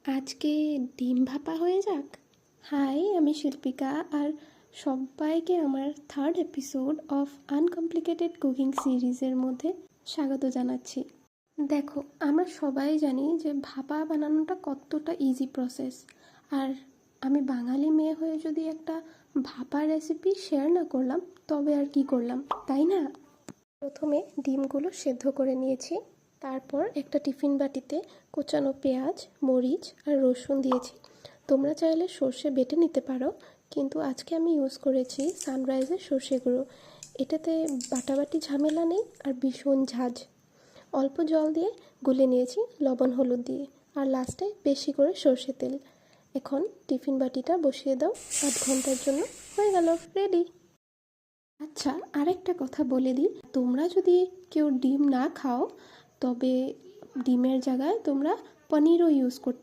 আজকে ডিম ভাপা হয়ে যাক। হাই, আমি শিল্পিকা, আর সবাইকে আমার third episode of uncomplicated cooking সিরিজের মধ্যে স্বাগত জানাচ্ছি। দেখো, আমরা সবাই জানি যে ভাপা বানানোটা কতটা ইজি প্রসেস, আর আমি বাঙালি মেয়ে হয়ে যদি একটা ভাপা রেসিপি শেয়ার না করলাম তবে আর কি করলাম, তাই না? প্রথমে ডিমগুলো সেদ্ধ করে নিয়েছি, তারপর একটা টিফিন বাটিতে কোচানো পেঁয়াজ, মরিচ আর রসুন দিয়েছি। তোমরা চাইলে সর্ষে বেটে নিতে পারো, কিন্তু আজকে আমি ইউজ করেছি সানরাইজের সর্ষে গুঁড়ো। এটাতে বাটাবাটি ঝামেলা নেই আর ভীষণ ঝাঁঝ। অল্প জল দিয়ে গুলে নিয়েছি, লবণ হলুদ দিয়ে, আর লাস্টে বেশি করে সর্ষে তেল। এখন টিফিন বাটিটা বসিয়ে দাও, 8 ঘন্টার জন্য হয়ে গেল, রেডি। আচ্ছা, আরেকটা কথা বলে দিই, তোমরা যদি কেউ ডিম না খাও তবে ডিমের জায়গায় তোমরা পনিরও ইউজ করতে